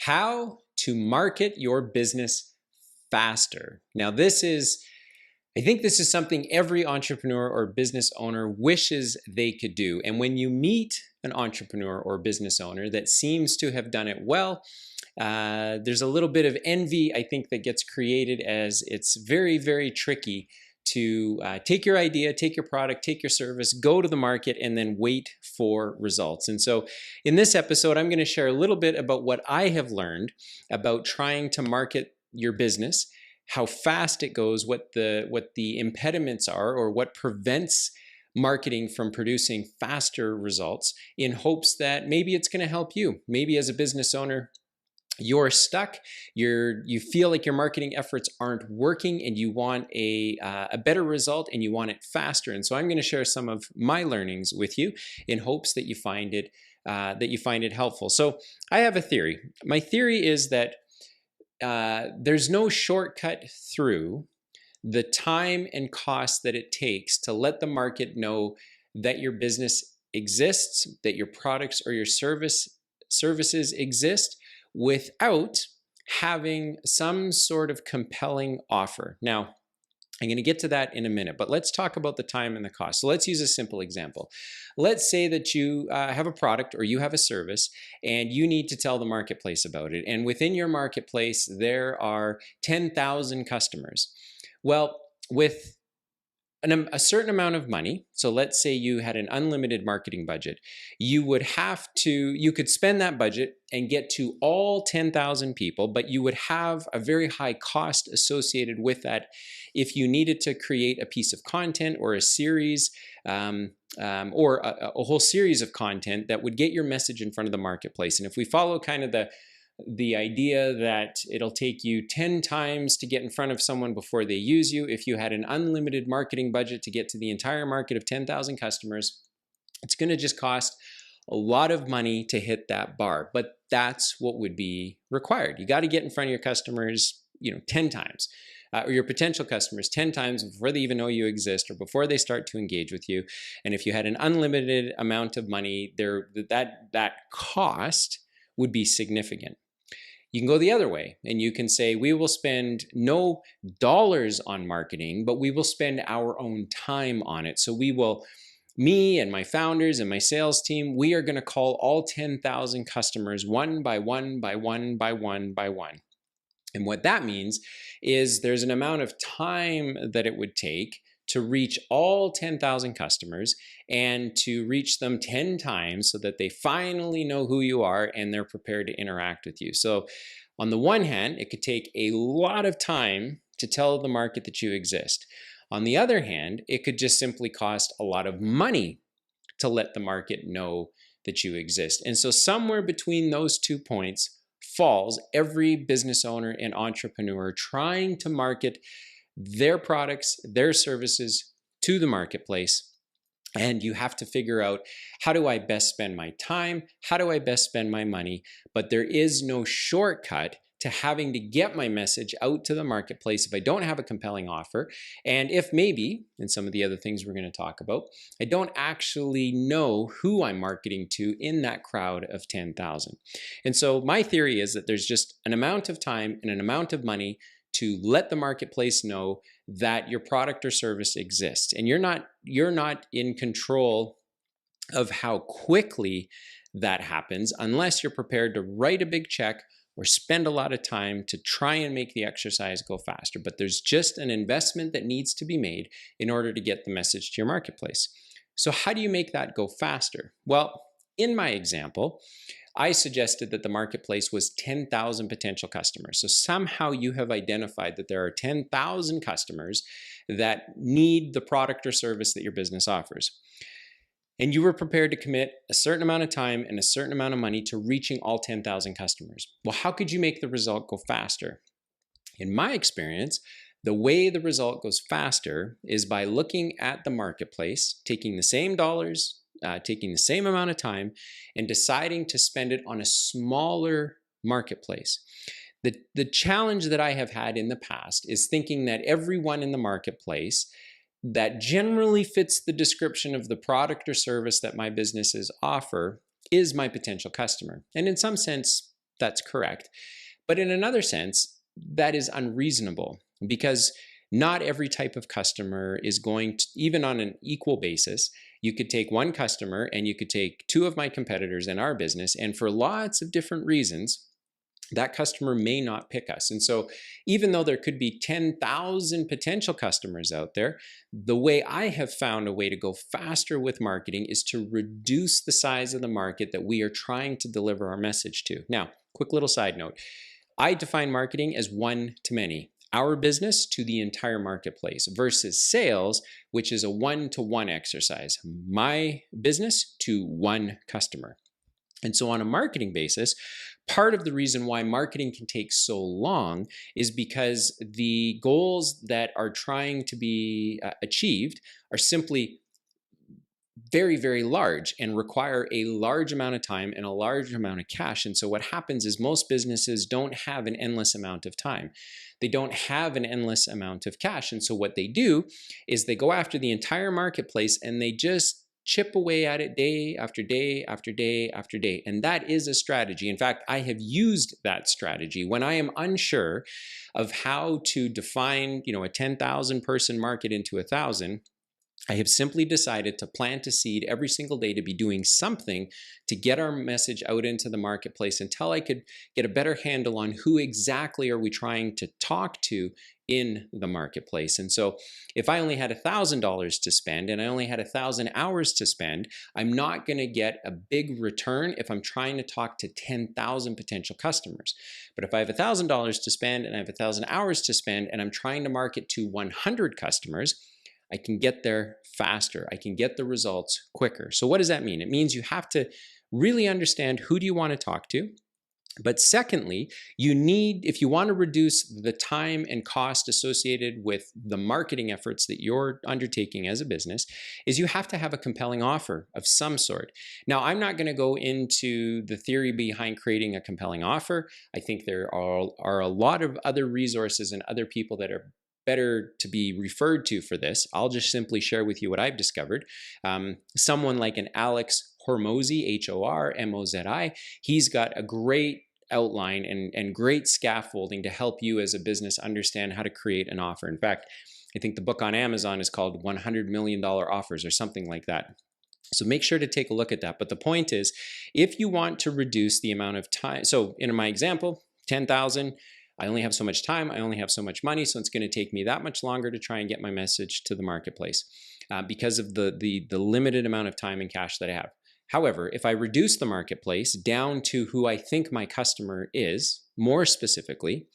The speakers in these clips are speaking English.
how to market your business faster. Now, I think this is something every entrepreneur or business owner wishes they could do. And when you meet an entrepreneur or business owner that seems to have done it well, there's a little bit of envy, I think, that gets created, as it's very, very tricky to take your idea, take your product, take your service, go to the market, and then wait for results. And so in this episode, I'm going to share a little bit about what I have learned about trying to market your business, how fast it goes, what the impediments are, or what prevents marketing from producing faster results, in hopes that maybe it's going to help you. Maybe as a business owner, you're stuck, you feel like your marketing efforts aren't working, and you want a better result, and you want it faster. And so I'm going to share some of my learnings with you in hopes that you find it helpful. So I have a theory. My theory is that there's no shortcut through the time and cost that it takes to let the market know that your business exists, that your products or your services exist, without having some sort of compelling offer. Now, I'm going to get to that in a minute, but let's talk about the time and the cost. So let's use a simple example. Let's say that you have a product or you have a service, and you need to tell the marketplace about it. And within your marketplace, there are 10,000 customers. Well, with a certain amount of money, so let's say you had an unlimited marketing budget, you could spend that budget and get to all 10,000 people, but you would have a very high cost associated with that if you needed to create a piece of content or a series, or a whole series of content that would get your message in front of the marketplace. And if we follow kind of the idea that it'll take you 10 times to get in front of someone before they use you, if you had an unlimited marketing budget to get to the entire market of 10,000 customers, it's going to just cost a lot of money to hit that bar. But that's what would be required. You got to get in front of your customers, 10 times, or your potential customers 10 times before they even know you exist, or before they start to engage with you. And if you had an unlimited amount of money, that cost would be significant. You can go the other way, and you can say, we will spend no dollars on marketing, but we will spend our own time on it. So me and my founders and my sales team, we are going to call all 10,000 customers one by one by one by one by one. And what that means is there's an amount of time that it would take to reach all 10,000 customers, and to reach them 10 times so that they finally know who you are and they're prepared to interact with you. So on the one hand, it could take a lot of time to tell the market that you exist. On the other hand, it could just simply cost a lot of money to let the market know that you exist. And so somewhere between those 2 points falls every business owner and entrepreneur trying to market their products, their services to the marketplace. And you have to figure out, how do I best spend my time? How do I best spend my money? But there is no shortcut to having to get my message out to the marketplace if I don't have a compelling offer. And if maybe, and some of the other things we're going to talk about, I don't actually know who I'm marketing to in that crowd of 10,000. And so my theory is that there's just an amount of time and an amount of money to let the marketplace know that your product or service exists. And you're not in control of how quickly that happens, unless you're prepared to write a big check or spend a lot of time to try and make the exercise go faster. But there's just an investment that needs to be made in order to get the message to your marketplace. So how do you make that go faster? Well, in my example, I suggested that the marketplace was 10,000 potential customers. So somehow you have identified that there are 10,000 customers that need the product or service that your business offers. And you were prepared to commit a certain amount of time and a certain amount of money to reaching all 10,000 customers. Well, how could you make the result go faster? In my experience, the way the result goes faster is by looking at the marketplace, taking the same dollars, taking the same amount of time, and deciding to spend it on a smaller marketplace. The challenge that I have had in the past is thinking that everyone in the marketplace that generally fits the description of the product or service that my businesses offer is my potential customer. And in some sense, That's correct. But in another sense, that is unreasonable because not every type of customer is going to, even on an equal basis, you could take one customer and you could take two of my competitors in our business, and for lots of different reasons, that customer may not pick us. And so even though there could be 10,000 potential customers out there, the way I have found a way to go faster with marketing is to reduce the size of the market that we are trying to deliver our message to. Now, quick little side note. I define marketing as one to many. Our business to the entire marketplace versus sales, which is a one-to-one exercise. My business to one customer. And so on a marketing basis, part of the reason why marketing can take so long is because the goals that are trying to be achieved are simply very, very large and require a large amount of time and a large amount of cash. And so what happens is most businesses don't have an endless amount of time. They don't have an endless amount of cash. And so what they do is they go after the entire marketplace and they just chip away at it day after day after day after day. And that is a strategy. In fact, I have used that strategy when I am unsure of how to define, a 10,000 person market into 1,000. I have simply decided to plant a seed every single day to be doing something to get our message out into the marketplace until I could get a better handle on who exactly are we trying to talk to in the marketplace. And so if I only had $1,000 to spend and I only had 1,000 hours to spend, I'm not going to get a big return if I'm trying to talk to 10,000 potential customers. But if I have $1,000 to spend and I have 1,000 hours to spend and I'm trying to market to 100 customers, I can get there faster. I can get the results quicker. So what does that mean? It means you have to really understand who do you want to talk to. But secondly, if you want to reduce the time and cost associated with the marketing efforts that you're undertaking as a business, is you have to have a compelling offer of some sort. Now, I'm not going to go into the theory behind creating a compelling offer. I think there are a lot of other resources and other people that are better to be referred to for this. I'll just simply share with you what I've discovered. Someone like an Alex Hormozi, Hormozi, he's got a great outline and great scaffolding to help you as a business understand how to create an offer. In fact, I think the book on Amazon is called $100 Million Offers or something like that. So make sure to take a look at that. But the point is, if you want to reduce the amount of time, so in my example, 10,000, I only have so much time, I only have so much money, so it's going to take me that much longer to try and get my message to the marketplace because of the limited amount of time and cash that I have. However, if I reduce the marketplace down to who I think my customer is, more specifically,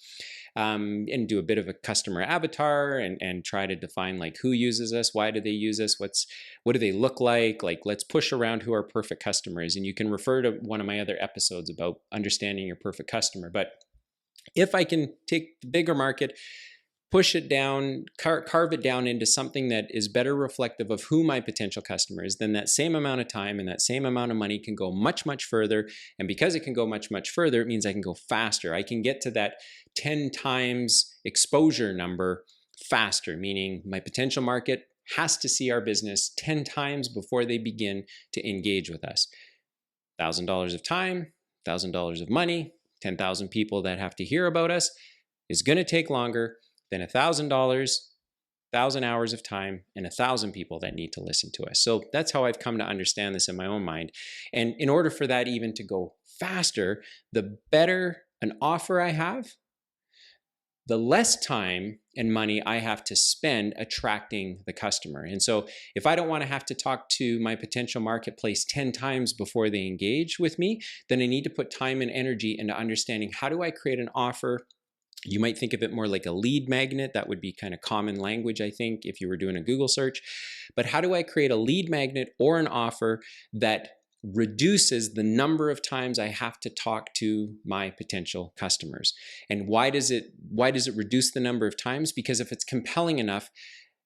and do a bit of a customer avatar and try to define like who uses us, why do they use us, what do they look like let's push around who our perfect customer is. And you can refer to one of my other episodes about understanding your perfect customer. But if I can take the bigger market, push it down, carve it down into something that is better reflective of who my potential customer is, then that same amount of time and that same amount of money can go much, much further. And because it can go much, much further, it means I can go faster. I can get to that 10 times exposure number faster, meaning my potential market has to see our business 10 times before they begin to engage with us. $1,000 of time, $1,000 of money, 10,000 people that have to hear about us is going to take longer than $1,000, 1,000 hours of time, and 1,000 people that need to listen to us. So that's how I've come to understand this in my own mind. And in order for that even to go faster, the better an offer I have, the less time and money I have to spend attracting the customer. And so if I don't want to have to talk to my potential marketplace 10 times before they engage with me, then I need to put time and energy into understanding how do I create an offer. You might think of it more like a lead magnet. That would be kind of common language, I think, if you were doing a Google search. But how do I create a lead magnet or an offer that reduces the number of times I have to talk to my potential customers? And why does it reduce the number of times? Because if it's compelling enough,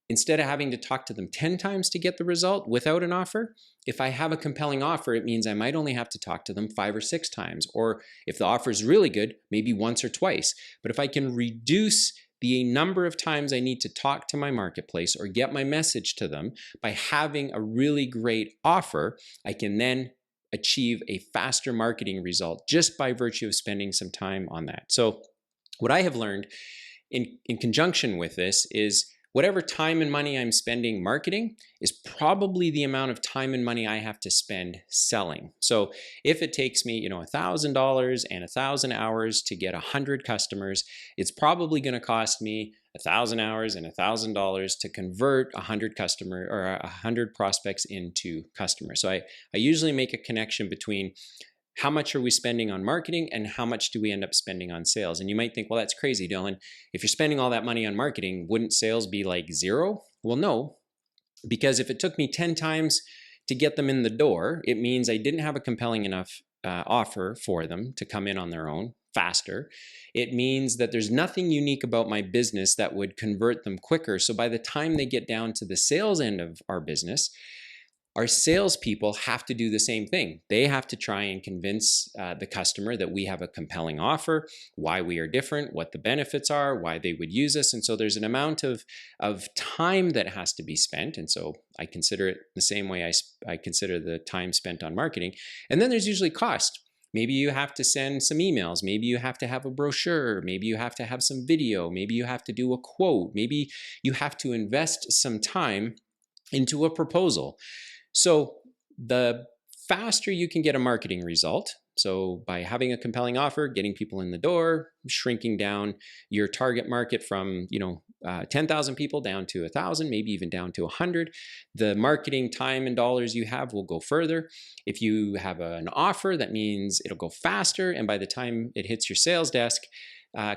instead of having to talk to them 10 times to get the result without an offer, if I have a compelling offer, it means I might only have to talk to them 5 or 6 times. Or if the offer is really good, maybe once or twice. But if I can reduce the number of times I need to talk to my marketplace or get my message to them by having a really great offer, I can then achieve a faster marketing result just by virtue of spending some time on that. So what I have learned in conjunction with this is whatever time and money I'm spending marketing is probably the amount of time and money I have to spend selling. So if it takes me, $1,000 and 1,000 hours to get 100 customers, it's probably going to cost me 1,000 hours and $1,000 to convert 100 customer or 100 prospects into customers. So I usually make a connection between how much are we spending on marketing and how much do we end up spending on sales? And you might think, well, that's crazy, Dylan. If you're spending all that money on marketing, wouldn't sales be like zero? Well, no, because if it took me 10 times to get them in the door, it means I didn't have a compelling enough offer for them to come in on their own faster. It means that there's nothing unique about my business that would convert them quicker. So by the time they get down to the sales end of our business, our salespeople have to do the same thing. They have to try and convince the customer that we have a compelling offer, why we are different, what the benefits are, why they would use us. And so there's an amount of time that has to be spent. And so I consider it the same way I consider the time spent on marketing. And then there's usually cost. Maybe you have to send some emails. Maybe you have to have a brochure. Maybe you have to have some video. Maybe you have to do a quote. Maybe you have to invest some time into a proposal. So the faster you can get a marketing result, so by having a compelling offer, getting people in the door, shrinking down your target market from 10,000 people down to 1,000, maybe even down to 100, the marketing time and dollars you have will go further. If you have an offer, that means it'll go faster, and by the time it hits your sales desk,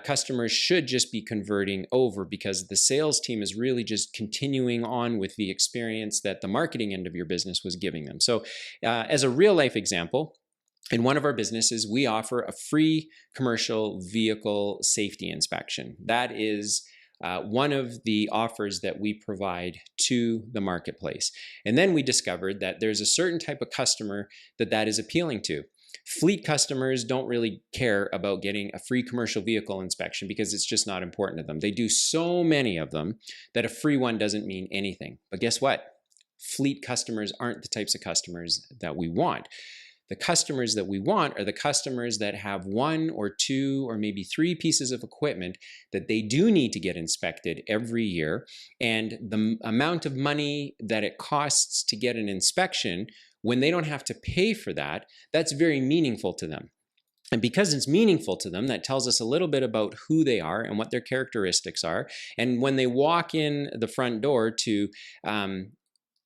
customers should just be converting over because the sales team is really just continuing on with the experience that the marketing end of your business was giving them. So as a real life example, in one of our businesses, we offer a free commercial vehicle safety inspection. That is one of the offers that we provide to the marketplace. And then we discovered that there's a certain type of customer that is appealing to. Fleet customers don't really care about getting a free commercial vehicle inspection because it's just not important to them. They do so many of them that a free one doesn't mean anything. But guess what? Fleet customers aren't the types of customers that we want. The customers that we want are the customers that have one or two or maybe three pieces of equipment that they do need to get inspected every year. And the amount of money that it costs to get an inspection, when they don't have to pay for that, that's very meaningful to them. And because it's meaningful to them, that tells us a little bit about who they are and what their characteristics are. And when they walk in the front door to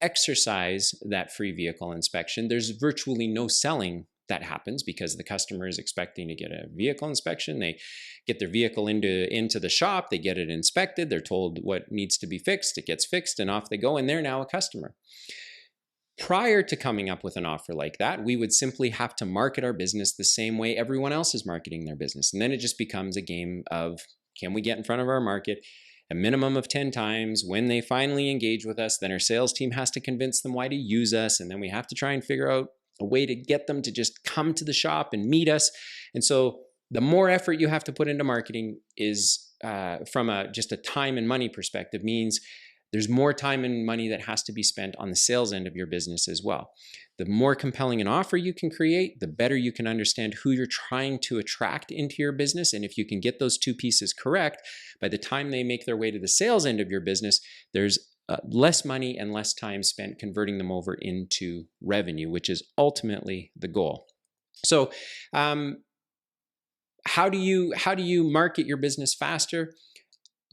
exercise that free vehicle inspection, there's virtually no selling that happens because the customer is expecting to get a vehicle inspection. They get their vehicle into the shop, they get it inspected, they're told what needs to be fixed, it gets fixed, and off they go, and they're now a customer. Prior to coming up with an offer like that, we would simply have to market our business the same way everyone else is marketing their business. And then it just becomes a game of, can we get in front of our market a minimum of 10 times? When they finally engage with us, then our sales team has to convince them why to use us. And then we have to try and figure out a way to get them to just come to the shop and meet us. And so the more effort you have to put into marketing is from just a time and money perspective means there's more time and money that has to be spent on the sales end of your business as well. The more compelling an offer you can create, the better you can understand who you're trying to attract into your business. And if you can get those two pieces correct, by the time they make their way to the sales end of your business, there's less money and less time spent converting them over into revenue, which is ultimately the goal. So how do you market your business faster?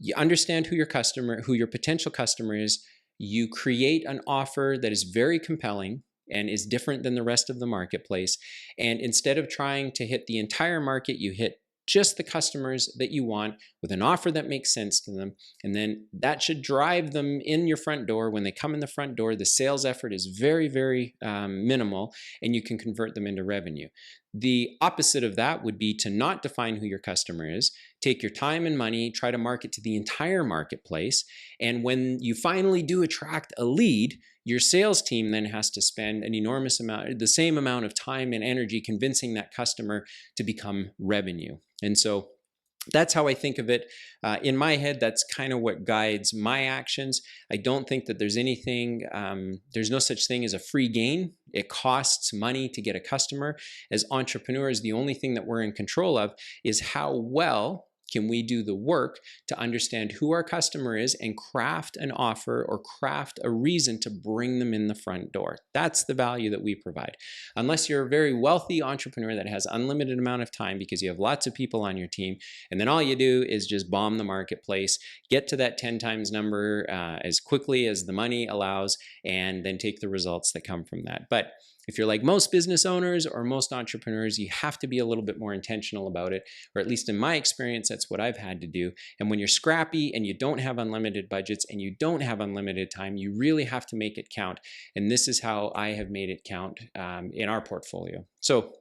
You understand who your potential customer is. You create an offer that is very compelling and is different than the rest of the marketplace. And instead of trying to hit the entire market, you hit just the customers that you want with an offer that makes sense to them. And then that should drive them in your front door. When they come in the front door, the sales effort is very, very minimal, and you can convert them into revenue. The opposite of that would be to not define who your customer is, take your time and money, try to market to the entire marketplace. And when you finally do attract a lead, your sales team then has to spend an enormous amount, the same amount of time and energy convincing that customer to become revenue. And so That's how I think of it. In my head, that's kind of what guides my actions. I don't think that there's anything, there's no such thing as a free gain. It costs money to get a customer. As entrepreneurs, the only thing that we're in control of is how well can we do the work to understand who our customer is and craft an offer or craft a reason to bring them in the front door. That's the value that we provide. Unless you're a very wealthy entrepreneur that has unlimited amount of time because you have lots of people on your team, and then all you do is just bomb the marketplace, get to that 10 times number as quickly as the money allows, and then take the results that come from that. But if you're like most business owners or most entrepreneurs, you have to be a little bit more intentional about it, or at least in my experience, that's what I've had to do. And when you're scrappy and you don't have unlimited budgets and you don't have unlimited time, you really have to make it count. And this is how I have made it count in our portfolio. So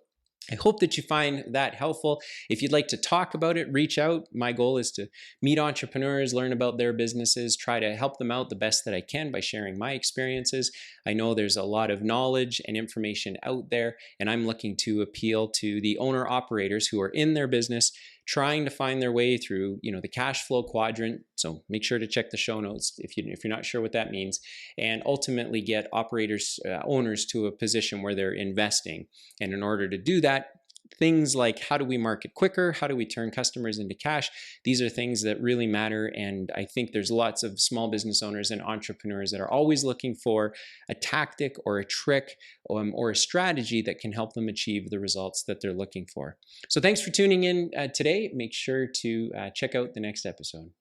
I hope that you find that helpful. If you'd like to talk about it, reach out. My goal is to meet entrepreneurs, learn about their businesses, try to help them out the best that I can by sharing my experiences. I know there's a lot of knowledge and information out there, and I'm looking to appeal to the owner-operators who are in their business, trying to find their way through, the cash flow quadrant. So make sure to check the show notes if you're not sure what that means, and ultimately get operators, owners to a position where they're investing. And in order to do that, things like how do we market quicker? How do we turn customers into cash? These are things that really matter. And I think there's lots of small business owners and entrepreneurs that are always looking for a tactic or a trick or a strategy that can help them achieve the results that they're looking for. So thanks for tuning in today. Make sure to check out the next episode.